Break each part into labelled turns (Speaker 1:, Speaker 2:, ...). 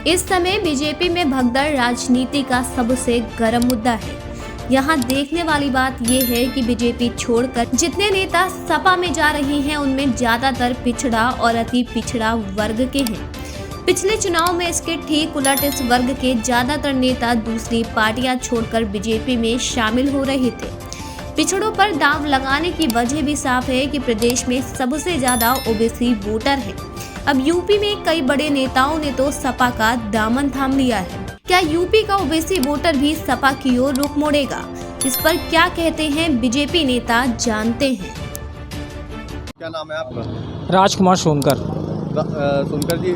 Speaker 1: इस समय बीजेपी में भगदड़ राजनीति का सबसे गर्म मुद्दा है। यहाँ देखने वाली बात यह है कि बीजेपी छोड़कर जितने नेता सपा में जा रहे हैं उनमें ज्यादातर पिछड़ा और अति पिछड़ा वर्ग के हैं। पिछले चुनाव में इसके ठीक उलट इस वर्ग के ज्यादातर नेता दूसरी पार्टियां छोड़कर बीजेपी में शामिल हो रहे थे। पिछड़ों पर दांव लगाने की वजह भी साफ है कि प्रदेश में सबसे ज्यादा ओबीसी वोटर हैं। अब यूपी में कई बड़े नेताओं ने तो सपा का दामन थाम लिया है। क्या यूपी का ओबीसी वोटर भी सपा की ओर रुख मोड़ेगा? इस पर क्या कहते हैं बीजेपी नेता, जानते हैं।
Speaker 2: क्या नाम है आपका?
Speaker 3: राजकुमार सोनकर।
Speaker 2: सोनकर जी,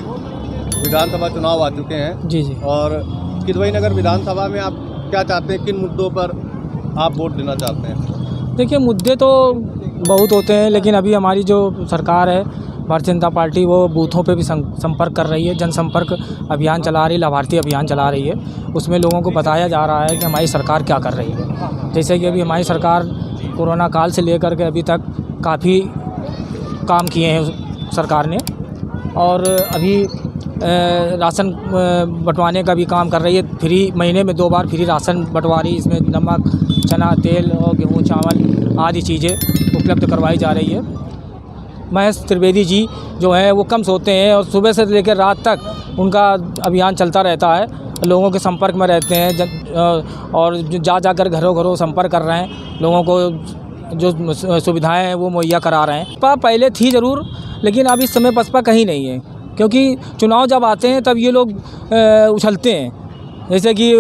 Speaker 2: विधानसभा चुनाव आ चुके हैं
Speaker 3: जी जी।
Speaker 2: और किदवई नगर विधानसभा में आप क्या चाहते हैं, किन मुद्दों पर आप वोट देना चाहते हैं?
Speaker 3: देखिए, मुद्दे तो बहुत होते हैं, लेकिन अभी हमारी जो सरकार है भारतीय जनता पार्टी, वो बूथों पे भी संपर्क कर रही है, जनसंपर्क अभियान चला रही है, लाभार्थी अभियान चला रही है। उसमें लोगों को बताया जा रहा है कि हमारी सरकार क्या कर रही है। जैसे कि अभी हमारी सरकार कोरोना काल से लेकर के अभी तक काफ़ी काम किए हैं सरकार ने, और अभी राशन बंटवाने का भी काम कर रही है। फ्री महीने में 2 बार फ्री राशन बंटवा रही है। इसमें नमक, चना, तेल और गेहूँ, चावल आदि चीज़ें उपलब्ध करवाई जा रही है। महेश त्रिवेदी जी जो हैं वो कम सोते हैं और सुबह से लेकर रात तक उनका अभियान चलता रहता है। लोगों के संपर्क में रहते हैं और जाकर घरों संपर्क कर रहे हैं, लोगों को जो सुविधाएं हैं वो मुहैया करा रहे हैं। पहले थी ज़रूर, लेकिन अब इस समय बसपा कहीं नहीं है, क्योंकि चुनाव जब आते हैं तब ये लोग उछलते हैं, जैसे कि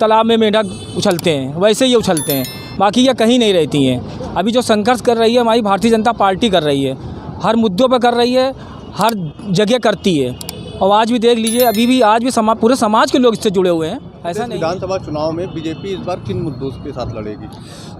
Speaker 3: तालाब में मेंढक उछलते हैं वैसे ही उछलते हैं, बाकी ये कहीं नहीं रहती हैं। अभी जो संघर्ष कर रही है हमारी भारतीय जनता पार्टी कर रही है, हर मुद्दों पर कर रही है, हर जगह करती है। और आज भी देख लीजिए, अभी भी आज भी पूरे समाज के लोग इससे जुड़े हुए हैं। ऐसा नहीं।
Speaker 2: विधानसभा चुनाव में बीजेपी इस बार किन मुद्दों के साथ लड़ेगी?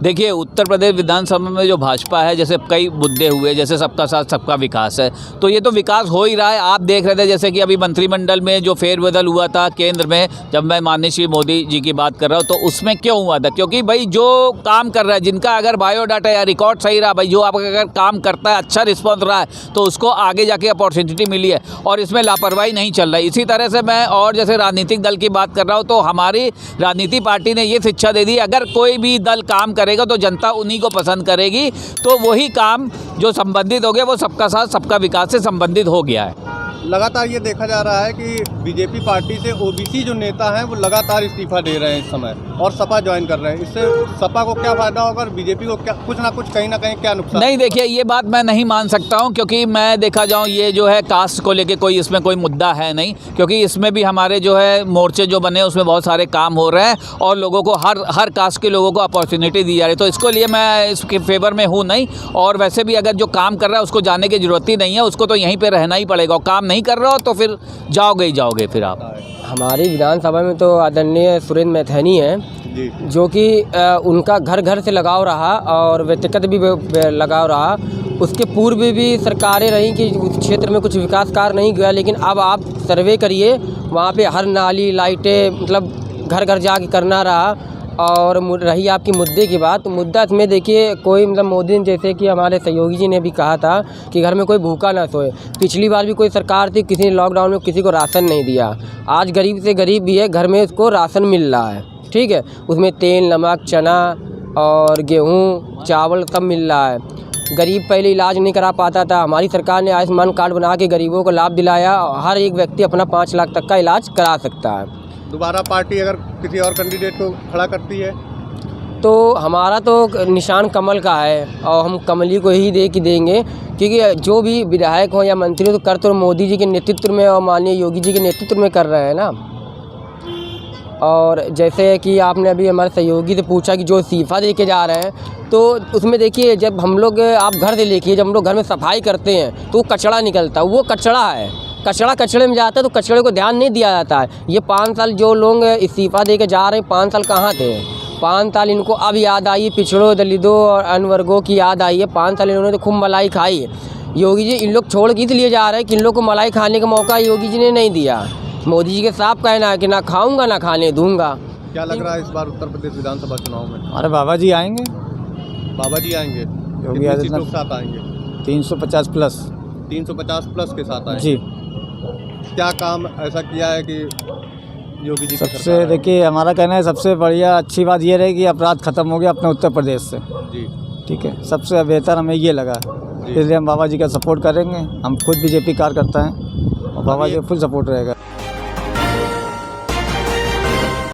Speaker 4: देखिए, उत्तर प्रदेश विधानसभा में जो भाजपा है, जैसे कई मुद्दे हुए, जैसे सबका साथ सबका विकास है, तो ये तो विकास हो ही रहा है। आप देख रहे थे जैसे कि अभी मंत्रिमंडल में जो फेरबदल हुआ था केंद्र में, जब मैं माननीय श्री मोदी जी की बात कर रहा हूँ, तो उसमें क्यों हुआ था? क्योंकि भाई जो काम कर रहा है, जिनका अगर बायोडाटा या रिकॉर्ड सही रहा, भाई जो आपका अगर काम करता है, अच्छा रिस्पॉन्स रहा है, तो उसको आगे जाके अपॉर्चुनिटी मिली है और इसमें लापरवाही नहीं चल रही। इसी तरह से मैं और जैसे राजनीतिक दल की बात कर रहा हूँ, तो हमारी राजनीति पार्टी ने ये शिक्षा दे दी, अगर कोई भी दल काम करेगा तो जनता उन्हीं को पसंद करेगी। तो वही काम जो संबंधित हो गया वो सबका साथ सबका विकास से संबंधित हो गया है।
Speaker 2: लगातार ये देखा जा रहा है कि बीजेपी पार्टी से ओबीसी जो नेता हैं वो लगातार इस्तीफा दे रहे हैं इस समय और सपा ज्वाइन कर रहे हैं। इससे सपा को क्या फायदा होगा और बीजेपी को क्या कुछ ना कुछ कहीं ना कहीं क्या नुकसान?
Speaker 4: नहीं, देखिए, ये बात मैं नहीं मान सकता हूं, क्योंकि मैं देखा जाऊं ये जो है कास्ट को लेके कोई इसमें कोई मुद्दा है नहीं, क्योंकि इसमें भी हमारे जो है मोर्चे जो बने उसमें बहुत सारे काम हो रहे हैं और लोगों को हर कास्ट के लोगों को अपॉर्चुनिटी दी जा रही है। तो इसको लिए मैं इसके फेवर में हूँ नहीं। और वैसे भी अगर जो काम कर रहा है उसको जाने की ज़रूरत ही नहीं है, उसको तो यहीं पर रहना ही पड़ेगा। और काम नहीं कर रहा हो तो फिर जाओगे ही जाओगे फिर आप।
Speaker 5: हमारी विधानसभा में तो आदरणीय सुरेंद्र मैथानी हैं, जो कि उनका घर घर से लगाव रहा और व्यक्तिगत भी लगाव रहा। उसके पूर्व भी सरकारें रहीं कि उस क्षेत्र में कुछ विकास कार्य नहीं गया, लेकिन अब आप सर्वे करिए, वहाँ पे हर नाली, लाइटें, मतलब घर घर जाके करना रहा। और रही आपकी मुद्दे की बात, तो मुद्दा इसमें देखिए, कोई मतलब मोदी ने, जैसे कि हमारे सहयोगी जी ने भी कहा था कि घर में कोई भूखा ना सोए। पिछली बार भी कोई सरकार थी, किसी ने लॉकडाउन में किसी को राशन नहीं दिया। आज गरीब से गरीब भी है, घर में उसको राशन मिल रहा है, ठीक है। उसमें तेल, नमक, चना और गेहूँ, चावल सब मिल रहा है। गरीब पहले इलाज नहीं करा पाता था, हमारी सरकार ने आयुष्मान कार्ड बना के गरीबों को लाभ दिलाया। हर एक व्यक्ति अपना 5 लाख तक का इलाज करा सकता है।
Speaker 2: दोबारा पार्टी अगर किसी और कैंडिडेट को खड़ा करती है
Speaker 5: तो हमारा तो निशान कमल का है और हम कमली को ही देंगे, क्योंकि जो भी विधायक हो या मंत्री हो तो कर तो मोदी जी के नेतृत्व में और माननीय योगी जी के नेतृत्व में कर रहे हैं ना। और जैसे कि आपने अभी हमारे सहयोगी से पूछा कि जो इस्तीफा दे के जा रहे हैं, तो उसमें देखिए, जब हम लोग, आप घर से देखिए, जब हम लोग घर में सफाई करते हैं तो कचरा निकलता है, वो कचरा है, कचरा कचड़े में जाता है, तो कचड़े को ध्यान नहीं दिया जाता है। ये 5 साल जो लोग इस्तीफा दे के जा रहे हैं, 5 साल कहाँ थे? 5 साल इनको अब याद आई, पिछड़ों, दलितों और अन्य वर्गों की याद आई है। 5 साल इन्होंने तो खूब मलाई खाई है। योगी जी इन लोग छोड़ के इसलिए जा रहे हैं कि इन लोग को मलाई खाने का मौका योगी जी ने नहीं दिया। मोदी जी के साफ कहना है कि ना खाऊंगा ना खाने दूंगा।
Speaker 2: क्या लग रहा है इस बार उत्तर प्रदेश विधानसभा चुनाव में?
Speaker 3: अरे बाबा जी आएंगे,
Speaker 2: बाबा जी आएंगे।
Speaker 3: योगी
Speaker 2: कितनी सीटों के साथ आएंगे?
Speaker 3: 350 प्लस
Speaker 2: 350 प्लस के साथ आएंगे
Speaker 3: जी।
Speaker 2: क्या काम ऐसा किया है कि योगी जी की
Speaker 6: सबसे
Speaker 2: सरकार है?
Speaker 6: देखिए हमारा कहना है सबसे बढ़िया अच्छी बात ये रही कि अपराध खत्म हो गया अपने उत्तर प्रदेश से।
Speaker 2: जी
Speaker 6: ठीक है, सबसे बेहतर हमें ये लगा, इसलिए हम बाबा जी का सपोर्ट करेंगे। हम खुद बीजेपी कार्यकर्ता हैं और बाबा जी का फुल सपोर्ट रहेगा।